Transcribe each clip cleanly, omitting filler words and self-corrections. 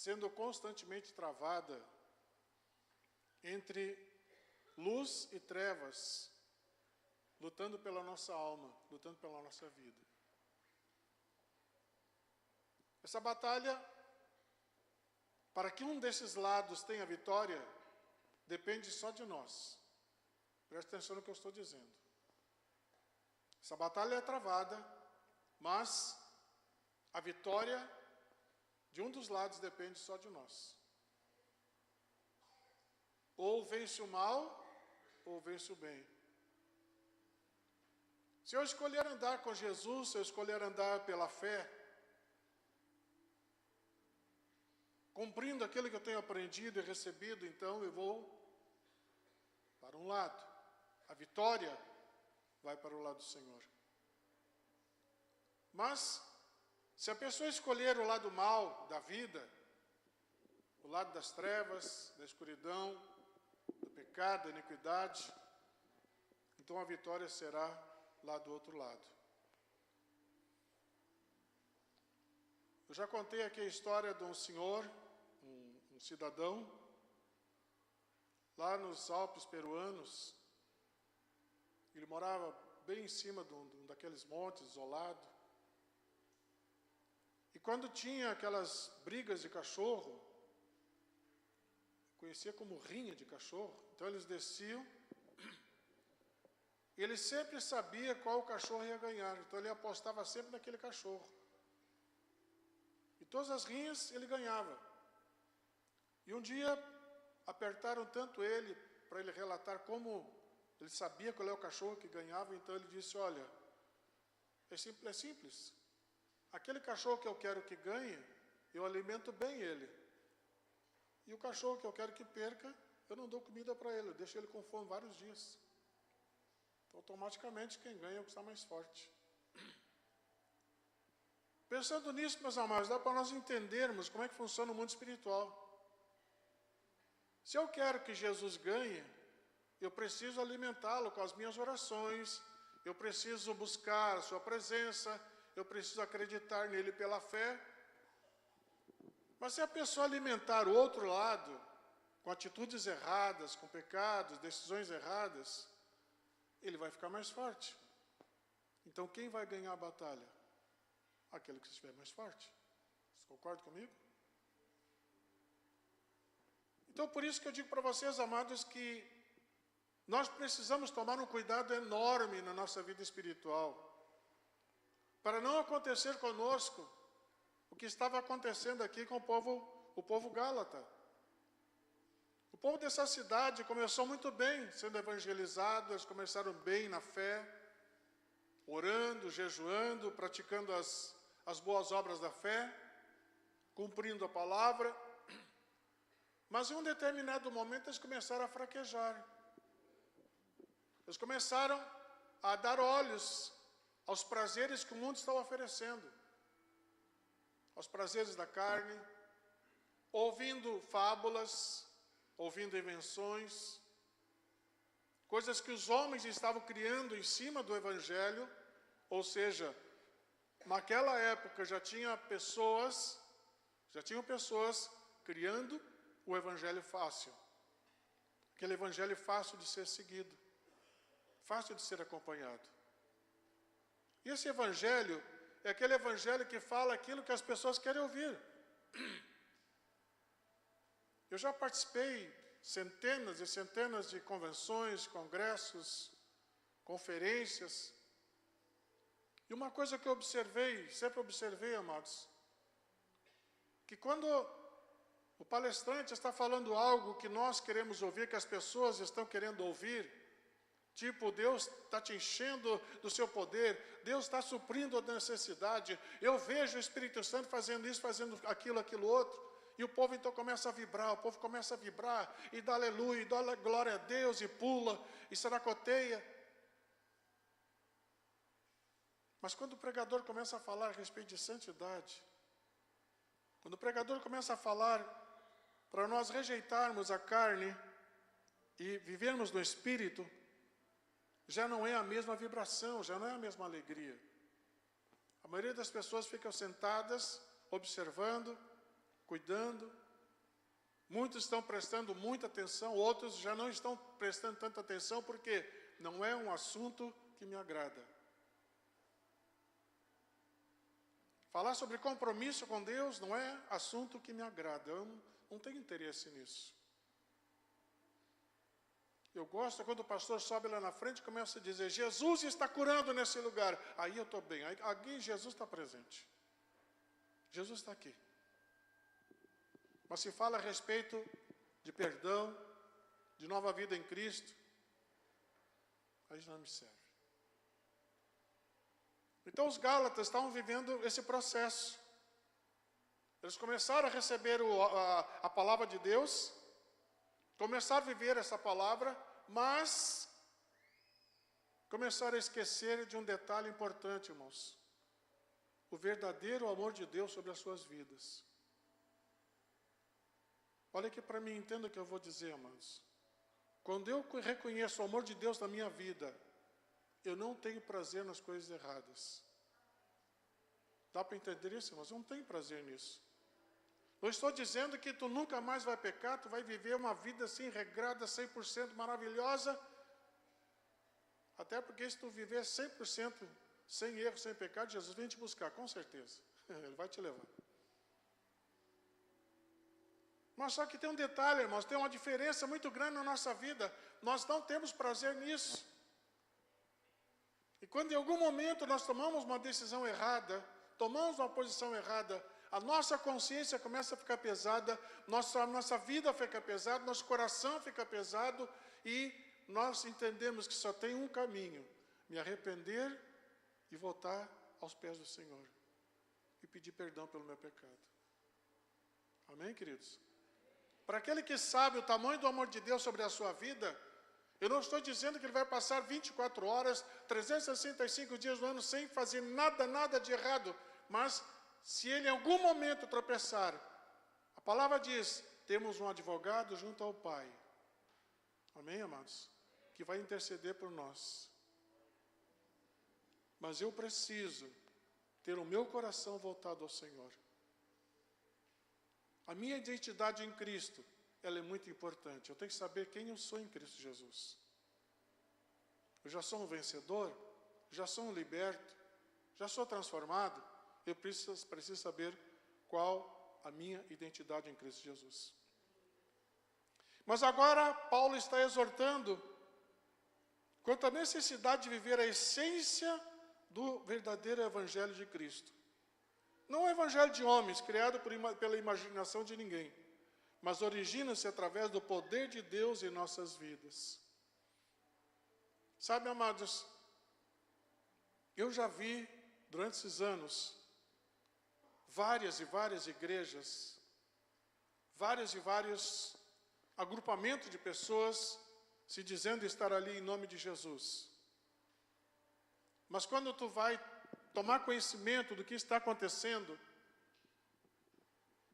sendo constantemente travada entre luz e trevas, lutando pela nossa alma, lutando pela nossa vida. Essa batalha, para que um desses lados tenha vitória, depende só de nós. Preste atenção no que eu estou dizendo. Essa batalha é travada, mas a vitória de um dos lados depende só de nós. Ou vence o mal, ou vence o bem. Se eu escolher andar com Jesus, se eu escolher andar pela fé, cumprindo aquilo que eu tenho aprendido e recebido, então eu vou para um lado. A vitória vai para o lado do Senhor. Mas, se a pessoa escolher o lado mal da vida, o lado das trevas, da escuridão, do pecado, da iniquidade, então a vitória será lá do outro lado. Eu já contei aqui a história de um senhor, um cidadão, lá nos Alpes peruanos. Ele morava bem em cima de um daqueles montes, isolado. E quando tinha aquelas brigas de cachorro, conhecia como rinha de cachorro, então eles desciam, e ele sempre sabia qual cachorro ia ganhar, então ele apostava sempre naquele cachorro. E todas as rinhas ele ganhava. E um dia apertaram tanto ele, para ele relatar como ele sabia qual é o cachorro que ganhava, então ele disse, olha, é simples. Aquele cachorro que eu quero que ganhe, eu alimento bem ele. E o cachorro que eu quero que perca, eu não dou comida para ele, eu deixo ele com fome vários dias. Então, automaticamente, quem ganha é o que está mais forte. Pensando nisso, meus amados, dá para nós entendermos como é que funciona o mundo espiritual. Se eu quero que Jesus ganhe, eu preciso alimentá-lo com as minhas orações, eu preciso buscar a sua presença, eu preciso acreditar nele pela fé. Mas se a pessoa alimentar o outro lado, com atitudes erradas, com pecados, decisões erradas, ele vai ficar mais forte. Então quem vai ganhar a batalha? Aquele que estiver mais forte. Vocês concordam comigo? Então por isso que eu digo para vocês, amados, que nós precisamos tomar um cuidado enorme na nossa vida espiritual, para não acontecer conosco o que estava acontecendo aqui com o povo gálata. O povo dessa cidade começou muito bem sendo evangelizado, eles começaram bem na fé, orando, jejuando, praticando as boas obras da fé, cumprindo a palavra. Mas em um determinado momento eles começaram a fraquejar. Eles começaram a dar olhos aos prazeres que o mundo estava oferecendo, aos prazeres da carne, ouvindo fábulas, ouvindo invenções, coisas que os homens estavam criando em cima do Evangelho, ou seja, naquela época já tinham pessoas criando o Evangelho fácil, aquele Evangelho fácil de ser seguido, fácil de ser acompanhado. E esse Evangelho é aquele Evangelho que fala aquilo que as pessoas querem ouvir. Eu já participei centenas e centenas de convenções, congressos, conferências. E uma coisa que eu sempre observei, amados, que quando o palestrante está falando algo que nós queremos ouvir, que as pessoas estão querendo ouvir, tipo, Deus está te enchendo do seu poder, Deus está suprindo a necessidade, eu vejo o Espírito Santo fazendo isso, fazendo aquilo outro, e o povo então começa a vibrar, e dá aleluia, e dá glória a Deus, e pula, e saracoteia. Mas quando o pregador começa a falar a respeito de santidade, quando o pregador começa a falar para nós rejeitarmos a carne e vivermos no Espírito, já não é a mesma vibração, já não é a mesma alegria. A maioria das pessoas ficam sentadas, observando, cuidando. Muitos estão prestando muita atenção, outros já não estão prestando tanta atenção, porque não é um assunto que me agrada. Falar sobre compromisso com Deus não é assunto que me agrada, eu não tenho interesse nisso. Eu gosto quando o pastor sobe lá na frente e começa a dizer: Jesus está curando nesse lugar. Aí eu estou bem, aí Jesus está presente. Jesus está aqui. Mas se fala a respeito de perdão, de nova vida em Cristo, aí não me serve. Então os Gálatas estavam vivendo esse processo. Eles começaram a receber a palavra de Deus, começaram a viver essa palavra, mas começaram a esquecer de um detalhe importante, irmãos. O verdadeiro amor de Deus sobre as suas vidas. Olha aqui para mim, entenda o que eu vou dizer, amados. Quando eu reconheço o amor de Deus na minha vida, eu não tenho prazer nas coisas erradas. Dá para entender isso, irmãos? Eu não tenho prazer nisso. Não estou dizendo que tu nunca mais vai pecar, tu vai viver uma vida assim, regrada, 100% maravilhosa. Até porque se tu viver 100% sem erro, sem pecado, Jesus vem te buscar, com certeza. Ele vai te levar. Mas só que tem um detalhe, irmãos, tem uma diferença muito grande na nossa vida. Nós não temos prazer nisso. E quando em algum momento nós tomamos uma decisão errada, tomamos uma posição errada, a nossa consciência começa a ficar pesada, nossa vida fica pesada, nosso coração fica pesado, e nós entendemos que só tem um caminho: me arrepender e voltar aos pés do Senhor e pedir perdão pelo meu pecado. Amém, queridos? Para aquele que sabe o tamanho do amor de Deus sobre a sua vida, eu não estou dizendo que ele vai passar 24 horas, 365 dias no ano sem fazer nada de errado, mas se ele em algum momento tropeçar, a palavra diz: temos um advogado junto ao Pai. Amém, amados? Que vai interceder por nós. Mas eu preciso ter o meu coração voltado ao Senhor. A minha identidade em Cristo, ela é muito importante. Eu tenho que saber quem eu sou em Cristo Jesus. Eu já sou um vencedor? Já sou um liberto? Já sou transformado? Eu preciso saber qual a minha identidade em Cristo Jesus. Mas agora Paulo está exortando quanto à necessidade de viver a essência do verdadeiro evangelho de Cristo. Não é o evangelho de homens, criado pela imaginação de ninguém, mas origina-se através do poder de Deus em nossas vidas. Sabe, amados, eu já vi, durante esses anos, várias e várias igrejas, vários e vários agrupamentos de pessoas se dizendo estar ali em nome de Jesus. Mas quando tu vai tomar conhecimento do que está acontecendo,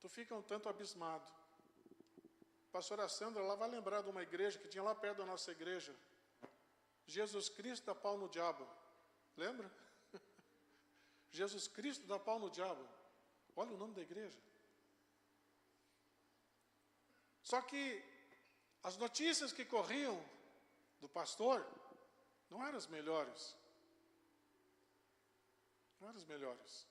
tu fica um tanto abismado. A pastora Sandra lá vai lembrar de uma igreja que tinha lá perto da nossa igreja. Jesus Cristo dá pau no diabo. Lembra? Jesus Cristo dá pau no diabo. Olha o nome da igreja. Só que as notícias que corriam do pastor não eram as melhores. Não eram as melhores.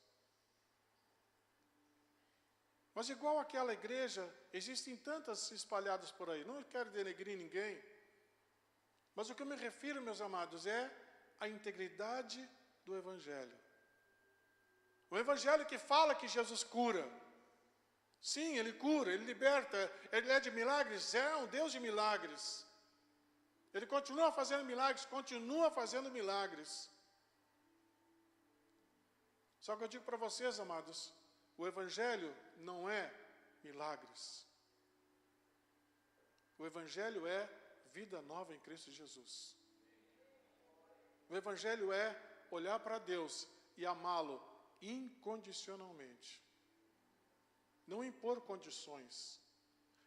Mas igual aquela igreja, existem tantas espalhadas por aí. Não quero denegrir ninguém. Mas o que eu me refiro, meus amados, é a integridade do Evangelho. O Evangelho que fala que Jesus cura. Sim, Ele cura, Ele liberta, Ele é de milagres, é um Deus de milagres. Ele continua fazendo milagres. Só que eu digo para vocês, amados, o Evangelho não é milagres. O Evangelho é vida nova em Cristo Jesus. O Evangelho é olhar para Deus e amá-lo incondicionalmente. Não impor condições.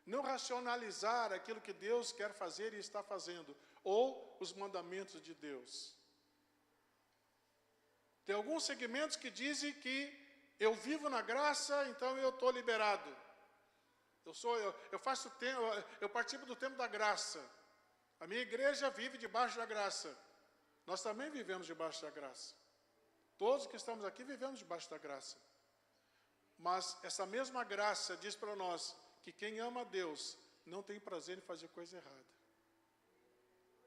Não racionalizar aquilo que Deus quer fazer e está fazendo, ou os mandamentos de Deus. Tem alguns segmentos que dizem que eu vivo na graça, então eu estou liberado. eu participo do tempo da graça. A minha igreja vive debaixo da graça. Nós também vivemos debaixo da graça. Todos que estamos aqui vivemos debaixo da graça. Mas essa mesma graça diz para nós que quem ama a Deus não tem prazer em fazer coisa errada.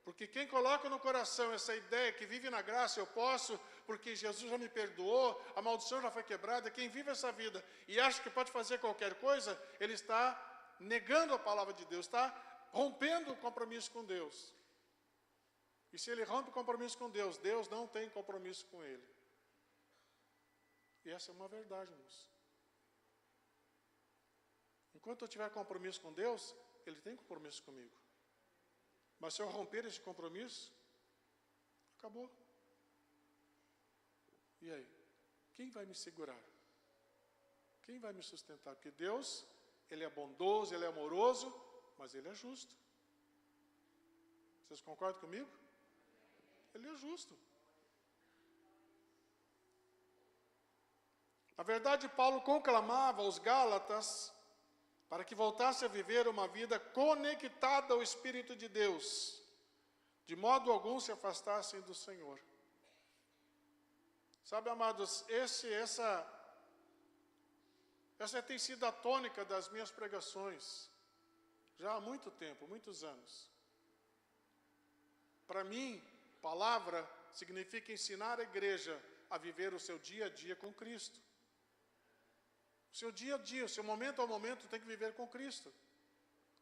Porque quem coloca no coração essa ideia que vive na graça, eu posso, porque Jesus já me perdoou, a maldição já foi quebrada, quem vive essa vida e acha que pode fazer qualquer coisa, ele está negando a palavra de Deus, está rompendo o compromisso com Deus. E se ele rompe o compromisso com Deus, Deus não tem compromisso com ele. E essa é uma verdade, irmãos. Enquanto eu tiver compromisso com Deus, ele tem compromisso comigo. Mas se eu romper esse compromisso, acabou. E aí? Quem vai me segurar? Quem vai me sustentar? Porque Deus, ele é bondoso, ele é amoroso, mas ele é justo. Vocês concordam comigo? Ele é justo. Na verdade, Paulo conclamava os Gálatas para que voltasse a viver uma vida conectada ao Espírito de Deus, de modo algum se afastassem do Senhor. Sabe, amados, essa tem sido a tônica das minhas pregações, já há muito tempo, muitos anos. Para mim, palavra significa ensinar a igreja a viver o seu dia a dia com Cristo. O seu dia a dia, o seu momento a momento tem que viver com Cristo.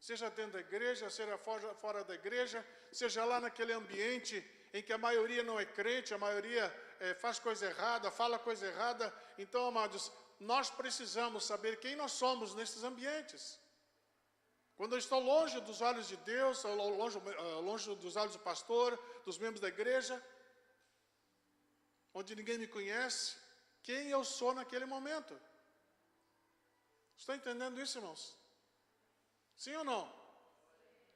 Seja dentro da igreja, seja fora da igreja, seja lá naquele ambiente em que a maioria não é crente, a maioria faz coisa errada, fala coisa errada. Então, amados, nós precisamos saber quem nós somos nesses ambientes. Quando eu estou longe dos olhos de Deus, longe dos olhos do pastor, dos membros da igreja, onde ninguém me conhece, quem eu sou naquele momento. Está entendendo isso, irmãos? Sim ou não?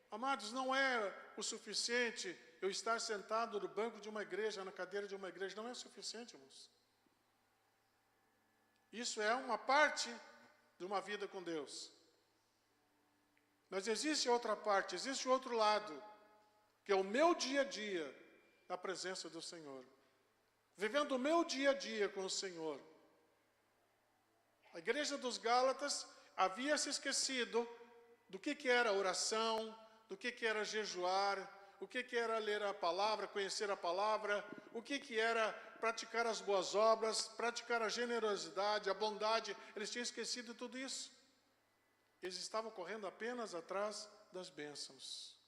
Amados, não é o suficiente eu estar sentado no banco de uma igreja, na cadeira de uma igreja, não é o suficiente, irmãos. Isso é uma parte de uma vida com Deus. Mas existe outra parte, existe outro lado, que é o meu dia a dia na presença do Senhor. Vivendo o meu dia a dia com o Senhor. A igreja dos Gálatas havia se esquecido do que era oração, do que era jejuar, o que era ler a palavra, conhecer a palavra, o que era praticar as boas obras, praticar a generosidade, a bondade. Eles tinham esquecido tudo isso. Eles estavam correndo apenas atrás das bênçãos.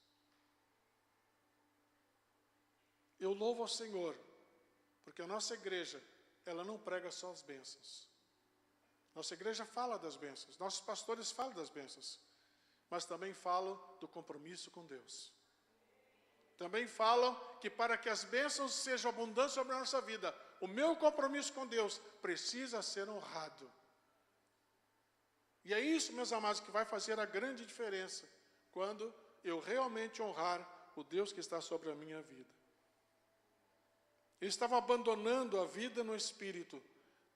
Eu louvo ao Senhor, porque a nossa igreja, ela não prega só as bênçãos. Nossa igreja fala das bênçãos, nossos pastores falam das bênçãos, mas também falam do compromisso com Deus. Também falam que para que as bênçãos sejam abundantes sobre a nossa vida, o meu compromisso com Deus precisa ser honrado. E é isso, meus amados, que vai fazer a grande diferença quando eu realmente honrar o Deus que está sobre a minha vida. Eles estavam abandonando a vida no Espírito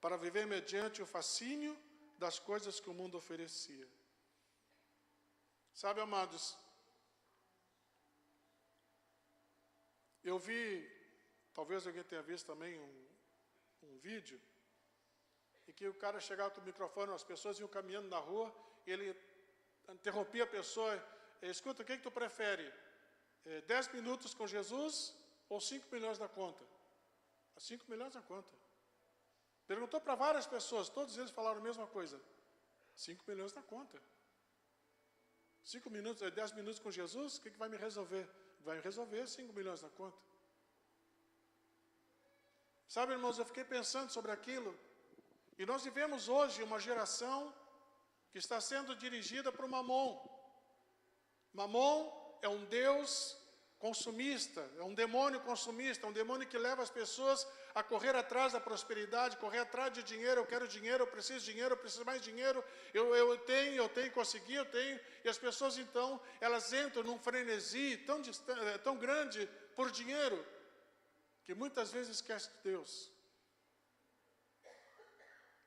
para viver mediante o fascínio das coisas que o mundo oferecia. Sabe, amados, eu vi, talvez alguém tenha visto também um vídeo, em que o cara chegava com o microfone, as pessoas iam caminhando na rua, e ele interrompia a pessoa, escuta, o que tu prefere? 10 minutos com Jesus ou 5 milhões na conta? 5 milhões na conta. Perguntou para várias pessoas, todos eles falaram a mesma coisa. 5 milhões na conta. 10 minutos com Jesus, o que vai me resolver? Vai me resolver 5 milhões na conta. Sabe, irmãos, eu fiquei pensando sobre aquilo. E nós vivemos hoje uma geração que está sendo dirigida por Mamon. Mamon é um Deus consumista, é um demônio consumista, um demônio que leva as pessoas a correr atrás da prosperidade, correr atrás de dinheiro. Eu quero dinheiro, eu preciso mais dinheiro, eu tenho, consegui, eu tenho. E as pessoas então, elas entram num frenesi tão grande por dinheiro, que muitas vezes esquece de Deus.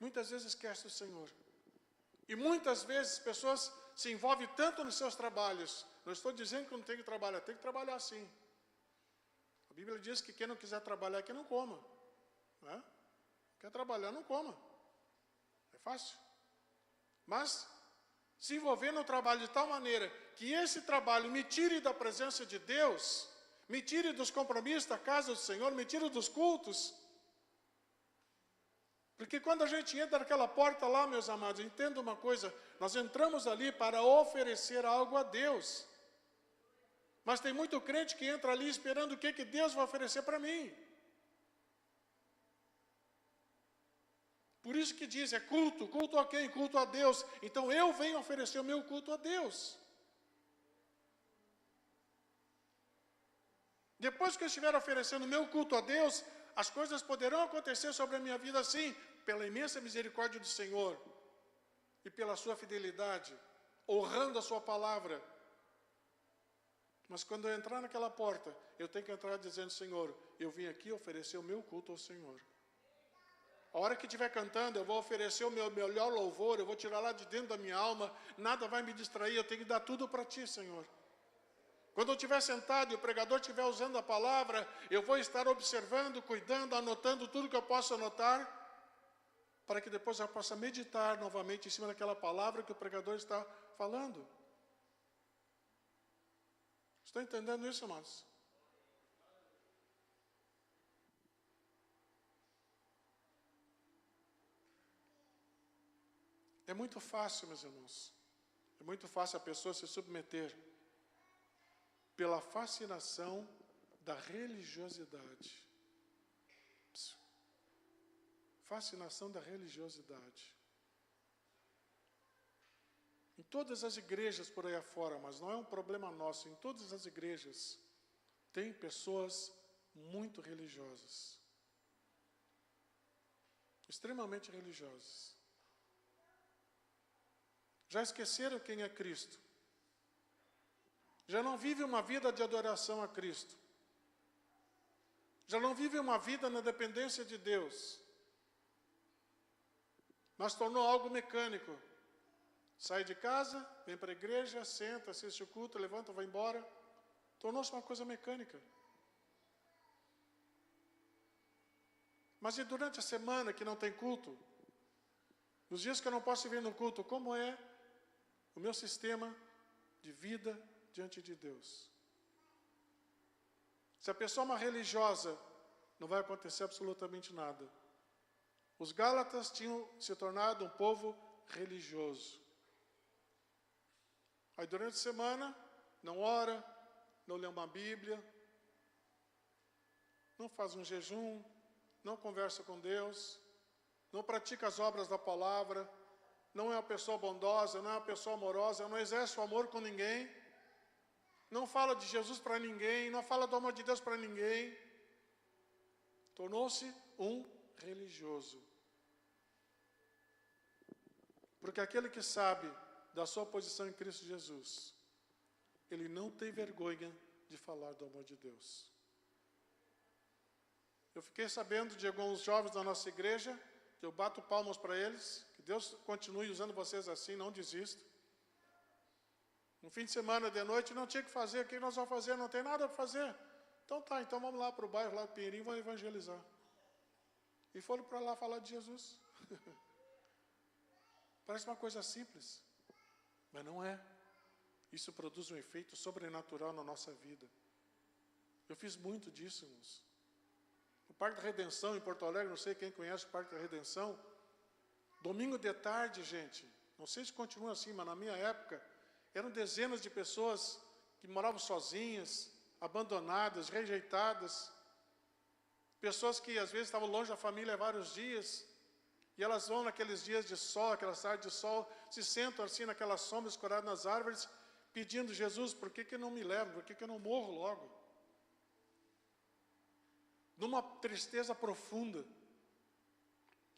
Muitas vezes esquece do Senhor. E muitas vezes pessoas se envolvem tanto nos seus trabalhos. Não estou dizendo que não tem que trabalhar, tem que trabalhar sim. A Bíblia diz que quem não quiser trabalhar, que não coma. Né? Quer trabalhar, não coma. É fácil. Mas se envolver no trabalho de tal maneira que esse trabalho me tire da presença de Deus, me tire dos compromissos da casa do Senhor, me tire dos cultos. Porque quando a gente entra naquela porta lá, meus amados, entenda uma coisa, nós entramos ali para oferecer algo a Deus. Mas tem muito crente que entra ali esperando o que Deus vai oferecer para mim. Por isso que diz, é culto. Culto a quem? Culto a Deus. Então eu venho oferecer o meu culto a Deus. Depois que eu estiver oferecendo o meu culto a Deus, as coisas poderão acontecer sobre a minha vida sim, pela imensa misericórdia do Senhor e pela sua fidelidade, honrando a sua palavra. Mas quando eu entrar naquela porta, eu tenho que entrar dizendo, Senhor, eu vim aqui oferecer o meu culto ao Senhor. A hora que estiver cantando, eu vou oferecer o meu melhor louvor, eu vou tirar lá de dentro da minha alma, nada vai me distrair, eu tenho que dar tudo para Ti, Senhor. Quando eu estiver sentado e o pregador estiver usando a palavra, eu vou estar observando, cuidando, anotando tudo que eu posso anotar, para que depois eu possa meditar novamente em cima daquela palavra que o pregador está falando. Estão entendendo isso, irmãos? É muito fácil, meus irmãos. É muito fácil a pessoa se submeter pela fascinação da religiosidade. Fascinação da religiosidade. Em todas as igrejas por aí afora, mas não é um problema nosso, em todas as igrejas tem pessoas muito religiosas. Extremamente religiosas. Já esqueceram quem é Cristo. Já não vive uma vida de adoração a Cristo. Já não vive uma vida na dependência de Deus. Mas tornou algo mecânico. Sai de casa, vem para a igreja, senta, assiste o culto, levanta, vai embora. Tornou-se uma coisa mecânica. Mas e durante a semana que não tem culto? Nos dias que eu não posso vir no culto, como é o meu sistema de vida diante de Deus? Se a pessoa é uma religiosa, não vai acontecer absolutamente nada. Os Gálatas tinham se tornado um povo religioso. Aí durante a semana, não ora, não lê uma Bíblia, não faz um jejum, não conversa com Deus, não pratica as obras da palavra, não é uma pessoa bondosa, não é uma pessoa amorosa, não exerce o amor com ninguém, não fala de Jesus para ninguém, não fala do amor de Deus para ninguém. Tornou-se um religioso. Porque aquele que sabe da sua posição em Cristo Jesus, ele não tem vergonha de falar do amor de Deus. Eu fiquei sabendo de alguns jovens da nossa igreja, que eu bato palmas para eles, que Deus continue usando vocês assim, não desista. No fim de semana, de noite, não tinha que fazer, o que nós vamos fazer? Não tem nada para fazer. Então tá, então vamos lá para o bairro, lá do Pinheirinho, vamos evangelizar. E foram para lá falar de Jesus. Parece uma coisa simples, mas não é. Isso produz um efeito sobrenatural na nossa vida. Eu fiz muito disso, irmãos. O Parque da Redenção, em Porto Alegre, não sei quem conhece o Parque da Redenção. Domingo de tarde, gente, não sei se continua assim, mas na minha época, eram dezenas de pessoas que moravam sozinhas, abandonadas, rejeitadas. Pessoas que às vezes estavam longe da família há vários dias. E elas vão naqueles dias de sol, aquelas tardes de sol, se sentam assim naquelas sombras escuradas nas árvores, pedindo, Jesus, por que não me leva? Por que eu não morro logo? Numa tristeza profunda.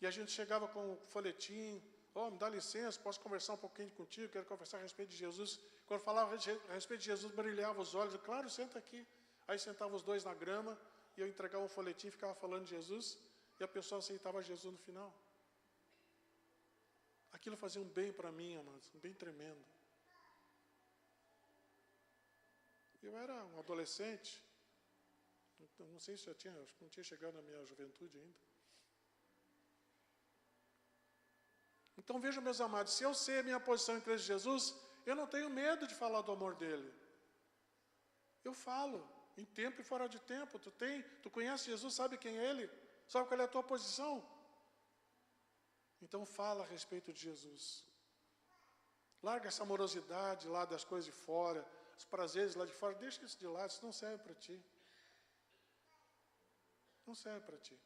E a gente chegava com um folhetim, me dá licença, posso conversar um pouquinho contigo, quero conversar a respeito de Jesus. Quando falava a respeito de Jesus, brilhava os olhos, claro, senta aqui. Aí sentavam os dois na grama, e eu entregava um folhetim, ficava falando de Jesus, e a pessoa aceitava Jesus no final. Aquilo fazia um bem para mim, amados, um bem tremendo. Eu era um adolescente, não sei se já tinha, acho que não tinha chegado na minha juventude ainda. Então vejam, meus amados, se eu sei a minha posição em Cristo Jesus, eu não tenho medo de falar do amor dele. Eu falo, em tempo e fora de tempo. Tu conhece Jesus, sabe quem é ele? Sabe qual é a tua posição? Então fala a respeito de Jesus. Larga essa amorosidade lá das coisas de fora, os prazeres lá de fora, deixa isso de lado, isso não serve para ti. Não serve para ti.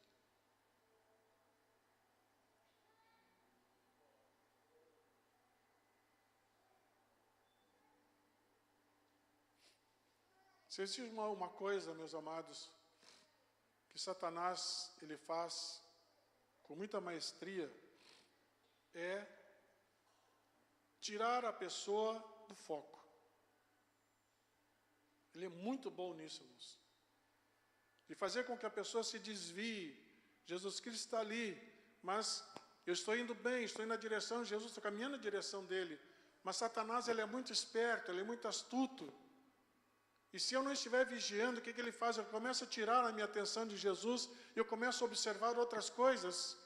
Se existe uma coisa, meus amados, que Satanás ele faz com muita maestria, é tirar a pessoa do foco. Ele é muito bom nisso, irmãos. De fazer com que a pessoa se desvie. Jesus Cristo está ali, mas eu estou indo bem, estou indo na direção de Jesus, estou caminhando na direção dele. Mas Satanás ele é muito esperto, ele é muito astuto. E se eu não estiver vigiando, o que ele faz? Eu começo a tirar a minha atenção de Jesus e eu começo a observar outras coisas.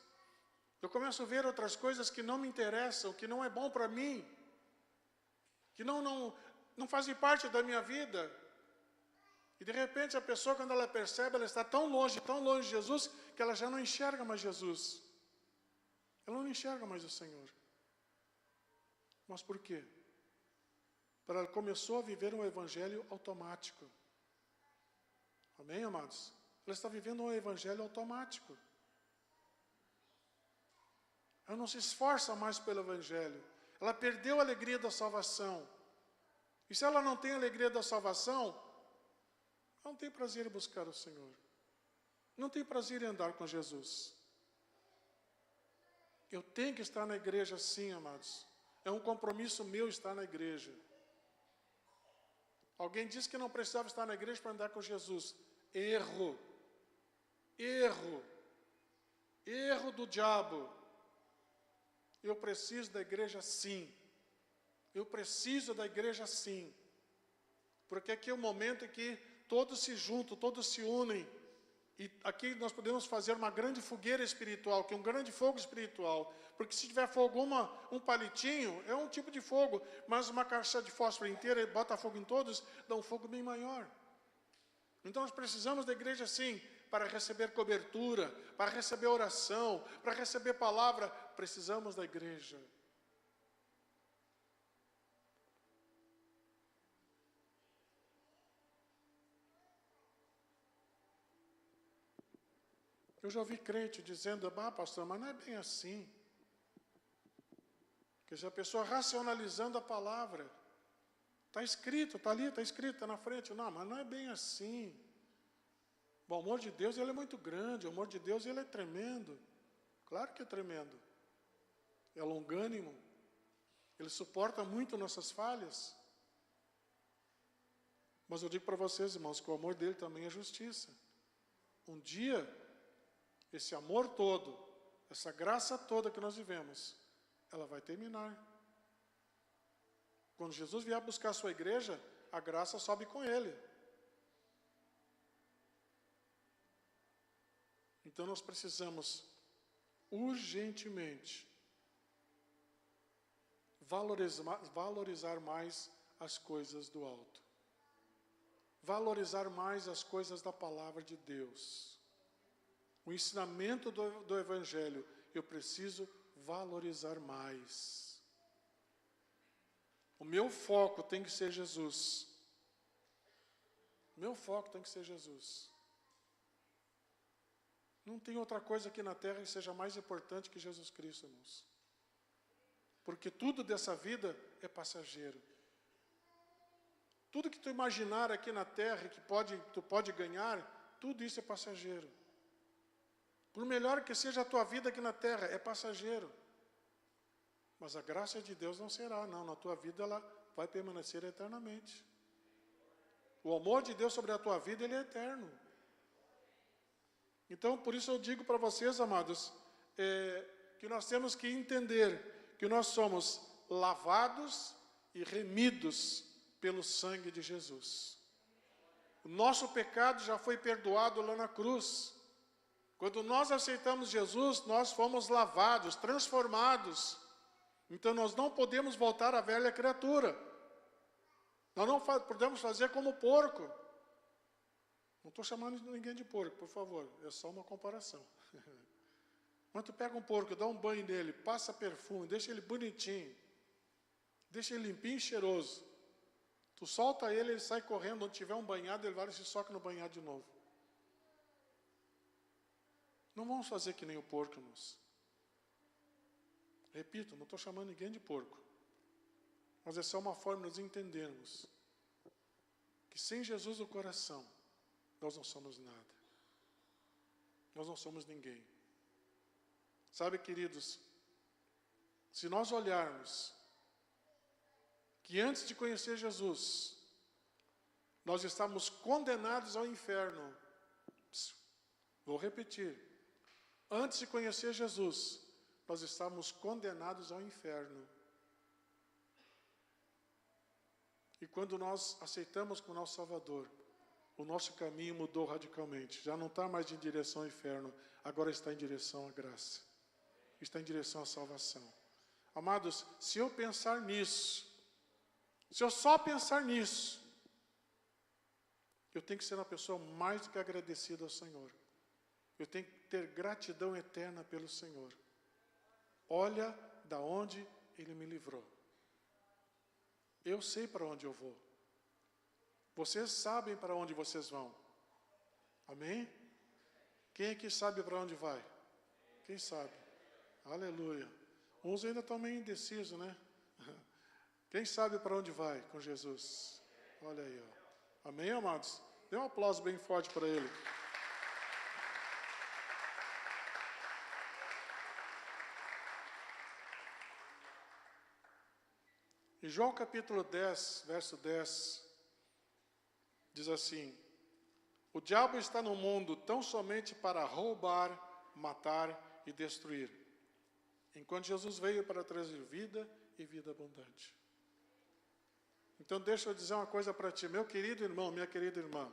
Eu começo a ver outras coisas que não me interessam, que não é bom para mim, que não fazem parte da minha vida. E de repente a pessoa, quando ela percebe, ela está tão longe de Jesus, que ela já não enxerga mais Jesus. Ela não enxerga mais o Senhor. Mas por quê? Ela começou a viver um evangelho automático. Amém, amados? Ela está vivendo um evangelho automático. Ela não se esforça mais pelo evangelho. Ela perdeu a alegria da salvação. E se ela não tem a alegria da salvação, ela não tem prazer em buscar o Senhor. Não tem prazer em andar com Jesus. Eu tenho que estar na igreja sim, amados. É um compromisso meu estar na igreja. Alguém disse que não precisava estar na igreja para andar com Jesus. Erro. Erro. Erro do diabo. Eu preciso da igreja sim. Eu preciso da igreja sim. Porque aqui é o momento em que todos se juntam, todos se unem. E aqui nós podemos fazer uma grande fogueira espiritual, que é um grande fogo espiritual. Porque se tiver fogo, um palitinho, é um tipo de fogo. Mas uma caixa de fósforo inteira, bota fogo em todos, dá um fogo bem maior. Então nós precisamos da igreja sim, para receber cobertura, para receber oração, para receber palavra. Precisamos da igreja. Eu já ouvi crente dizendo, pastor, mas não é bem assim. Quer dizer, a pessoa racionalizando a palavra. Está escrito, está ali, está escrito, está na frente. Não, mas não é bem assim. O amor de Deus, ele é muito grande. O amor de Deus, ele é tremendo. Claro que é tremendo. É longânimo. Ele suporta muito nossas falhas. Mas eu digo para vocês, irmãos, que o amor dele também é justiça. Um dia, esse amor todo, essa graça toda que nós vivemos, ela vai terminar. Quando Jesus vier buscar a sua igreja, a graça sobe com ele. Então nós precisamos urgentemente valorizar mais as coisas do alto. Valorizar mais as coisas da palavra de Deus. O ensinamento do Evangelho, eu preciso valorizar mais. O meu foco tem que ser Jesus. O meu foco tem que ser Jesus. Não tem outra coisa aqui na terra que seja mais importante que Jesus Cristo, irmãos. Porque tudo dessa vida é passageiro. Tudo que tu imaginar aqui na terra que tu pode ganhar, tudo isso é passageiro. Por melhor que seja a tua vida aqui na terra, é passageiro. Mas a graça de Deus não será, não. Na tua vida ela vai permanecer eternamente. O amor de Deus sobre a tua vida, ele é eterno. Então, por isso eu digo para vocês, amados, que nós temos que entender que nós somos lavados e remidos pelo sangue de Jesus. O nosso pecado já foi perdoado lá na cruz. Quando nós aceitamos Jesus, nós fomos lavados, transformados. Então nós não podemos voltar à velha criatura. Nós não podemos fazer como porco. Não estou chamando ninguém de porco, por favor. É só uma comparação. Mas tu pega um porco, dá um banho nele, passa perfume, deixa ele bonitinho. Deixa ele limpinho e cheiroso. Tu solta ele, ele sai correndo. Onde tiver um banhado, ele vai e se soca no banhado de novo. Não vamos fazer que nem o porco, irmãos. Repito, não estou chamando ninguém de porco. Mas é só uma forma de nós entendermos que sem Jesus no coração, nós não somos nada. Nós não somos ninguém. Sabe, queridos, se nós olharmos que antes de conhecer Jesus, nós estávamos condenados ao inferno. Vou repetir. Antes de conhecer Jesus, nós estávamos condenados ao inferno. E quando nós aceitamos como nosso Salvador, o nosso caminho mudou radicalmente. Já não está mais em direção ao inferno, agora está em direção à graça. Está em direção à salvação. Amados, se eu pensar nisso, se eu só pensar nisso, eu tenho que ser uma pessoa mais do que agradecida ao Senhor. Eu tenho que ter gratidão eterna pelo Senhor. Olha da onde Ele me livrou. Eu sei para onde eu vou. Vocês sabem para onde vocês vão. Amém? Quem aqui sabe para onde vai? Quem sabe? Aleluia. Uns ainda estão meio indecisos, né? Quem sabe para onde vai com Jesus? Olha aí, ó. Amém, amados? Dê um aplauso bem forte para Ele. Em João capítulo 10, verso 10, diz assim: o diabo está no mundo tão somente para roubar, matar e destruir, enquanto Jesus veio para trazer vida e vida abundante. Então deixa eu dizer uma coisa para ti, meu querido irmão, minha querida irmã.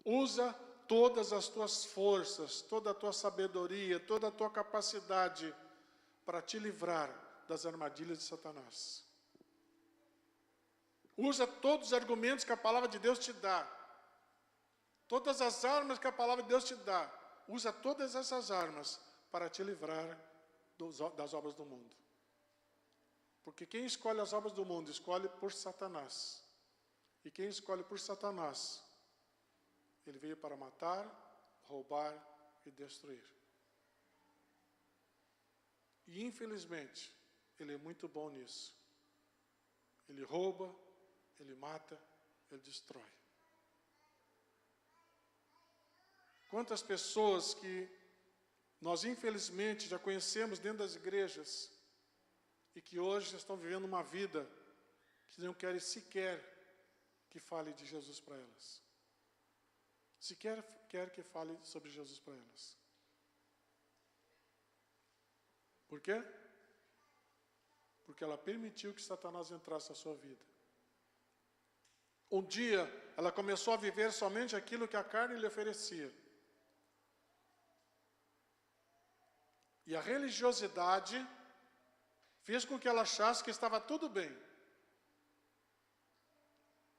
Usa todas as tuas forças, toda a tua sabedoria, toda a tua capacidade para te livrar das armadilhas de Satanás. Usa todos os argumentos que a palavra de Deus te dá. Todas as armas que a palavra de Deus te dá. Usa todas essas armas para te livrar das obras do mundo. Porque quem escolhe as obras do mundo, escolhe por Satanás. E quem escolhe por Satanás, ele veio para matar, roubar e destruir. E infelizmente, ele é muito bom nisso. Ele rouba, ele mata, ele destrói. Quantas pessoas que nós infelizmente já conhecemos dentro das igrejas e que hoje estão vivendo uma vida que não querem sequer que fale de Jesus para elas. Sequer quer que fale sobre Jesus para elas. Por quê? Porque ela permitiu que Satanás entrasse na sua vida. Um dia, ela começou a viver somente aquilo que a carne lhe oferecia. E a religiosidade fez com que ela achasse que estava tudo bem.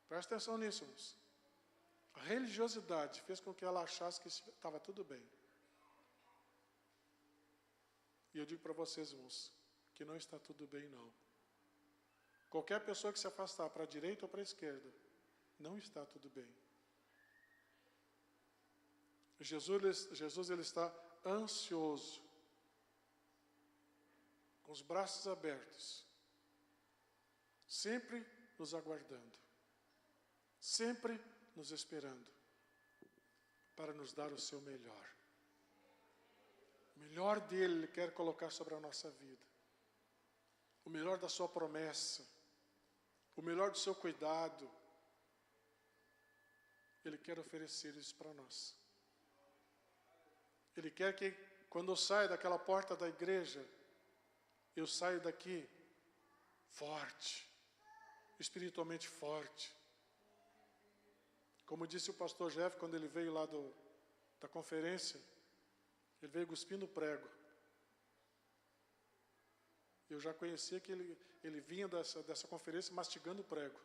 Presta atenção nisso, irmãos. A religiosidade fez com que ela achasse que estava tudo bem. E eu digo para vocês, irmãos, que não está tudo bem, não. Qualquer pessoa que se afastar para a direita ou para a esquerda, não está tudo bem. Jesus ele está ansioso, com os braços abertos, sempre nos aguardando, sempre nos esperando, para nos dar o seu melhor. O melhor dele Ele quer colocar sobre a nossa vida. O melhor da sua promessa, o melhor do seu cuidado. Ele quer oferecer isso para nós. Ele quer que, quando eu saio daquela porta da igreja, eu saio daqui forte, espiritualmente forte, Como disse o pastor Jeff quando ele veio lá da conferência, ele veio cuspindo prego. Eu já conhecia que ele vinha dessa conferência mastigando prego.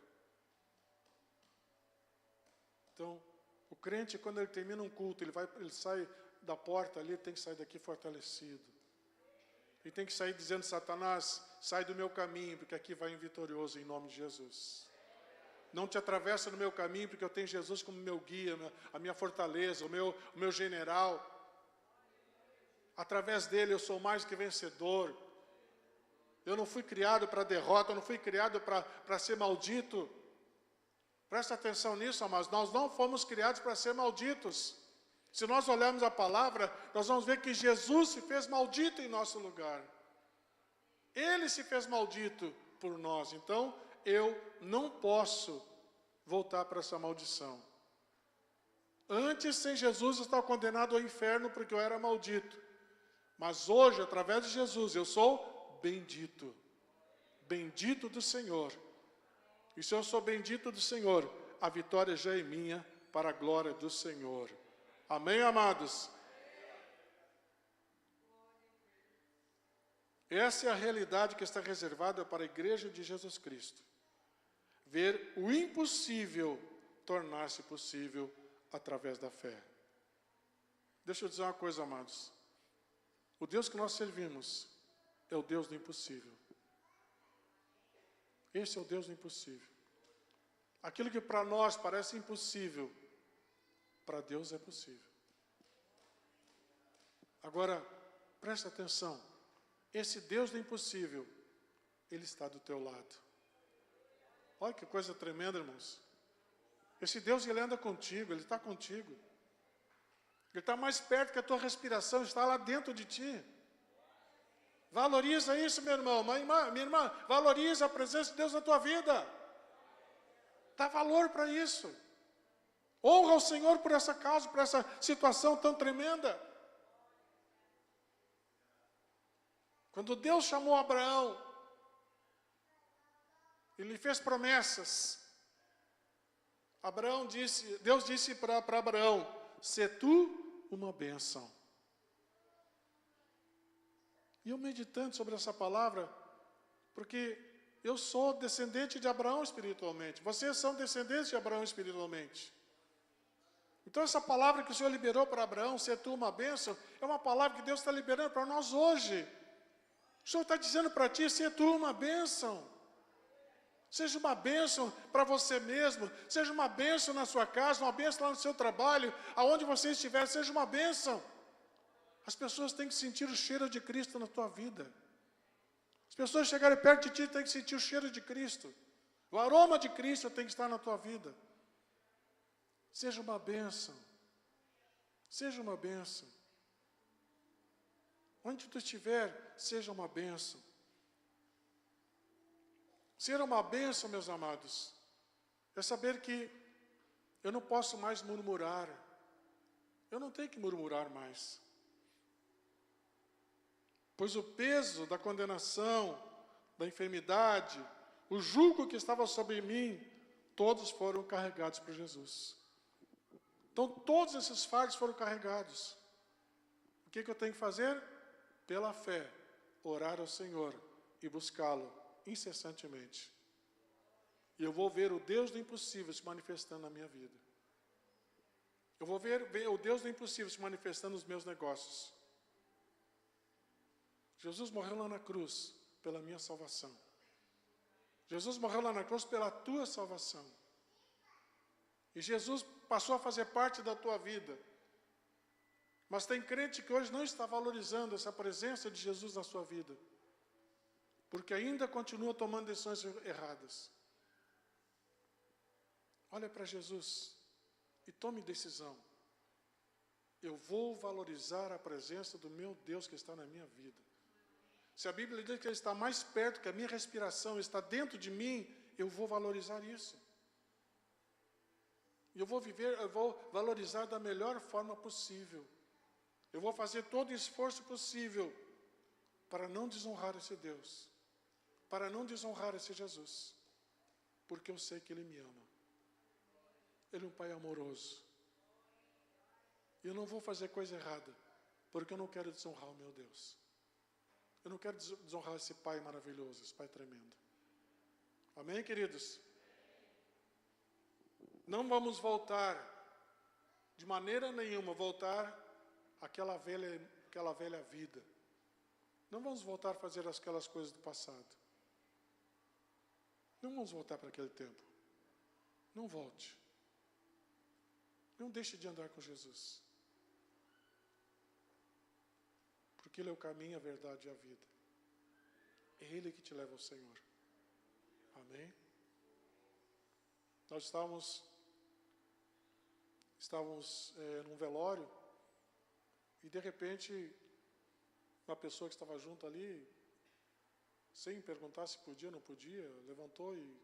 Então, o crente, quando ele termina um culto, ele sai da porta ali, ele tem que sair daqui fortalecido. Ele tem que sair dizendo: Satanás, sai do meu caminho, porque aqui vai em vitorioso, em nome de Jesus. Não te atravessa no meu caminho, porque eu tenho Jesus como meu guia, a minha fortaleza, o meu general. Através dele eu sou mais que vencedor. Eu não fui criado para derrota, eu não fui criado para ser maldito. Presta atenção nisso, amados. Nós não fomos criados para ser malditos. Se nós olharmos a palavra, nós vamos ver que Jesus se fez maldito em nosso lugar. Ele se fez maldito por nós. Então, eu não posso voltar para essa maldição. Antes, sem Jesus, eu estava condenado ao inferno porque eu era maldito. Mas hoje, através de Jesus, eu sou bendito. Bendito do Senhor. E se eu sou bendito do Senhor, a vitória já é minha para a glória do Senhor. Amém, amados? Essa é a realidade que está reservada para a igreja de Jesus Cristo. Ver o impossível tornar-se possível através da fé. Deixa eu dizer uma coisa, amados. O Deus que nós servimos é o Deus do impossível. Esse é o Deus do impossível. Aquilo que para nós parece impossível, para Deus é possível. Agora, presta atenção. Esse Deus do impossível, Ele está do teu lado. Olha que coisa tremenda, irmãos. Esse Deus, Ele anda contigo, Ele está contigo. Ele está mais perto que a tua respiração, está lá dentro de ti. Valoriza isso, meu irmão, minha irmã, valoriza a presença de Deus na tua vida. Dá valor para isso. Honra o Senhor por essa causa, por essa situação tão tremenda. Quando Deus chamou Abraão, Ele lhe fez promessas. Deus disse para Abraão: "Sê tu uma bênção." E eu meditando sobre essa palavra, porque eu sou descendente de Abraão espiritualmente. Vocês são descendentes de Abraão espiritualmente. Então essa palavra que o Senhor liberou para Abraão, "Sê tu uma bênção", é uma palavra que Deus está liberando para nós hoje. O Senhor está dizendo para ti: "Sê tu uma bênção." Seja uma bênção para você mesmo, seja uma bênção na sua casa, uma bênção lá no seu trabalho, aonde você estiver, seja uma bênção. As pessoas têm que sentir o cheiro de Cristo na tua vida. As pessoas chegarem perto de ti têm que sentir o cheiro de Cristo. O aroma de Cristo tem que estar na tua vida. Seja uma bênção. Seja uma bênção. Onde tu estiver, seja uma bênção. Ser uma bênção, meus amados, é saber que eu não posso mais murmurar. Eu não tenho que murmurar mais. Pois o peso da condenação, da enfermidade, o jugo que estava sobre mim, todos foram carregados por Jesus. Então todos esses fardos foram carregados. O que eu tenho que fazer? Pela fé, orar ao Senhor e buscá-lo incessantemente. E eu vou ver o Deus do impossível se manifestando na minha vida. Eu vou ver o Deus do impossível se manifestando nos meus negócios. Jesus morreu lá na cruz pela minha salvação. Jesus morreu lá na cruz pela tua salvação. E Jesus passou a fazer parte da tua vida. Mas tem crente que hoje não está valorizando essa presença de Jesus na sua vida, porque ainda continua tomando decisões erradas. Olha para Jesus e tome decisão. Eu vou valorizar a presença do meu Deus que está na minha vida. Se a Bíblia diz que Ele está mais perto, que a minha respiração está dentro de mim, eu vou valorizar isso. E eu vou valorizar da melhor forma possível. Eu vou fazer todo o esforço possível para não desonrar esse Deus, para não desonrar esse Jesus, porque eu sei que Ele me ama. Ele é um Pai amoroso. E eu não vou fazer coisa errada, porque eu não quero desonrar o meu Deus. Eu não quero desonrar esse Pai maravilhoso, esse Pai tremendo. Amém, queridos? Não vamos voltar, de maneira nenhuma, voltar àquela velha vida. Não vamos voltar a fazer aquelas coisas do passado. Não vamos voltar para aquele tempo. Não volte. Não deixe de andar com Jesus. Porque Ele é o caminho, a verdade e a vida. É Ele que te leva ao Senhor. Amém? Nós estávamos num velório e de repente uma pessoa que estava junto ali, sem perguntar se podia ou não podia, levantou e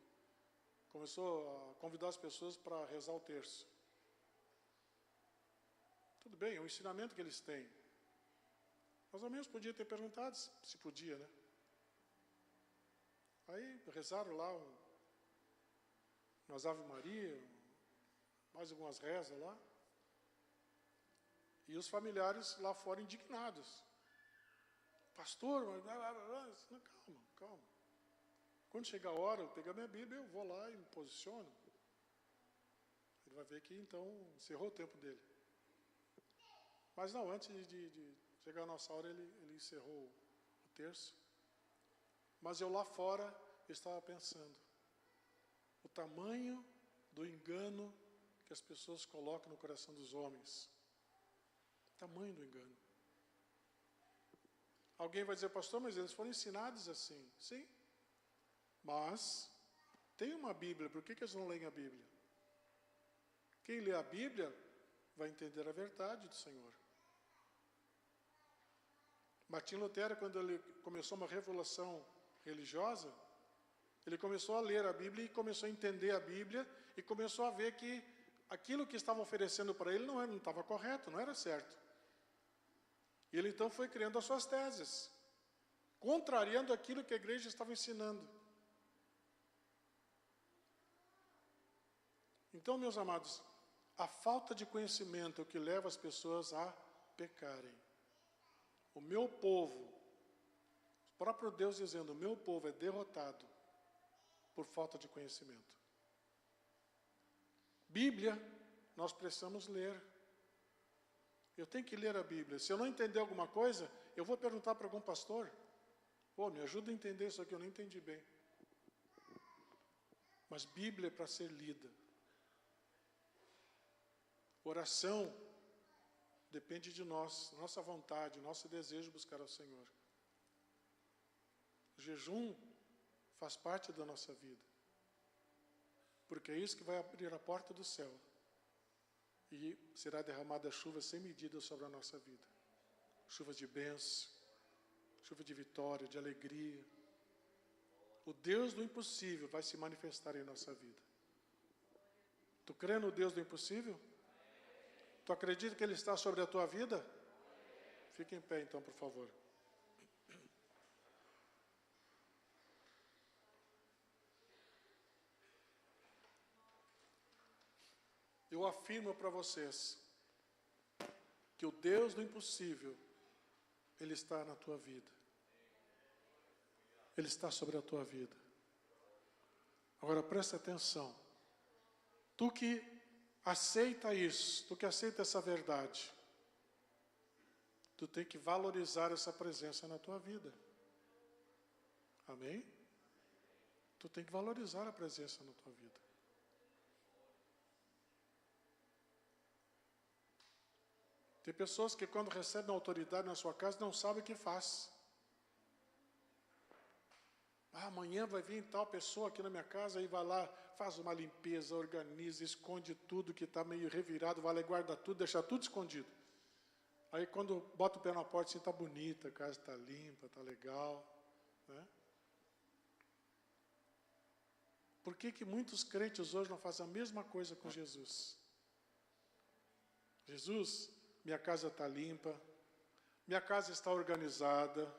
começou a convidar as pessoas para rezar o terço. Tudo bem, é um ensinamento que eles têm. Mas ao menos podia ter perguntado se podia, né? Aí rezaram lá umas Ave Maria, mais algumas rezas lá. E os familiares lá fora indignados. Pastor, mas não, calma. Quando chegar a hora, eu pegar minha Bíblia, eu vou lá e me posiciono. Ele vai ver que então encerrou o tempo dele. Mas não, antes de chegar a nossa hora, ele encerrou o terço. Mas eu lá fora estava pensando o tamanho do engano que as pessoas colocam no coração dos homens. O tamanho do engano. Alguém vai dizer, pastor, mas eles foram ensinados assim. Sim, mas tem uma Bíblia, por que eles não leem a Bíblia? Quem lê a Bíblia vai entender a verdade do Senhor. Martim Lutero, quando ele começou uma revolução religiosa, ele começou a ler a Bíblia e começou a entender a Bíblia e começou a ver que aquilo que estavam oferecendo para ele não estava correto, não era certo. E ele então foi criando as suas teses, contrariando aquilo que a igreja estava ensinando. Então, meus amados, a falta de conhecimento é o que leva as pessoas a pecarem. O meu povo, o próprio Deus dizendo, o meu povo é derrotado por falta de conhecimento. Bíblia, nós precisamos ler. Eu tenho que ler a Bíblia. Se eu não entender alguma coisa, eu vou perguntar para algum pastor. Me ajuda a entender isso aqui, eu não entendi bem. Mas Bíblia é para ser lida. Oração depende de nós, nossa vontade, nosso desejo de buscar ao Senhor. O jejum faz parte da nossa vida. Porque é isso que vai abrir a porta do céu. E será derramada chuva sem medida sobre a nossa vida. Chuva de bênção, chuva de vitória, de alegria. O Deus do impossível vai se manifestar em nossa vida. Tu crê no Deus do impossível? Tu acredita que Ele está sobre a tua vida? Fique em pé então, por favor. Eu afirmo para vocês que o Deus do impossível, Ele está na tua vida. Ele está sobre a tua vida. Agora presta atenção. Tu que aceita isso, tu que aceita essa verdade, tu tem que valorizar essa presença na tua vida. Amém? Tu tem que valorizar a presença na tua vida. Tem pessoas que quando recebem autoridade na sua casa não sabem o que faz. Amanhã vai vir tal pessoa aqui na minha casa e vai lá, faz uma limpeza, organiza, esconde tudo que está meio revirado, vai lá e guarda tudo, deixa tudo escondido. Aí quando bota o pé na porta, assim, está bonita, a casa está limpa, está legal. Né? Por que muitos crentes hoje não fazem a mesma coisa com Jesus? Jesus, minha casa está limpa, minha casa está organizada.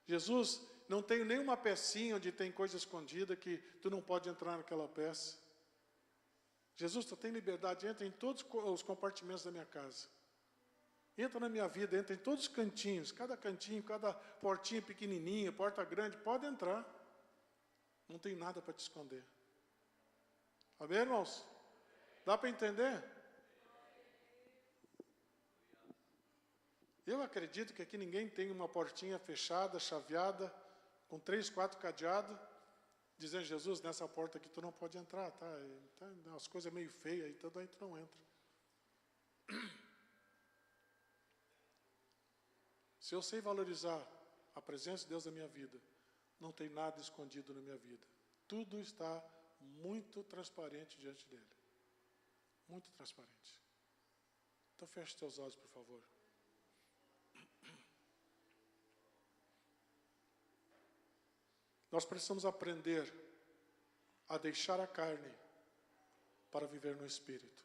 Jesus, não tenho nenhuma pecinha onde tem coisa escondida que tu não pode entrar naquela peça. Jesus, tu tem liberdade, entra em todos os compartimentos da minha casa. Entra na minha vida, entra em todos os cantinhos, cada portinha pequenininha, porta grande, pode entrar. Não tem nada para te esconder. Amém, irmãos? Dá para entender? Eu acredito que aqui ninguém tem uma portinha fechada, chaveada, com 3, 4 cadeados, dizendo, Jesus, nessa porta aqui tu não pode entrar, tá? As coisas meio feias, então daí tu não entra. Se eu sei valorizar a presença de Deus na minha vida, não tem nada escondido na minha vida. Tudo está muito transparente diante dele. Muito transparente. Então feche teus olhos, por favor. Nós precisamos aprender a deixar a carne para viver no Espírito.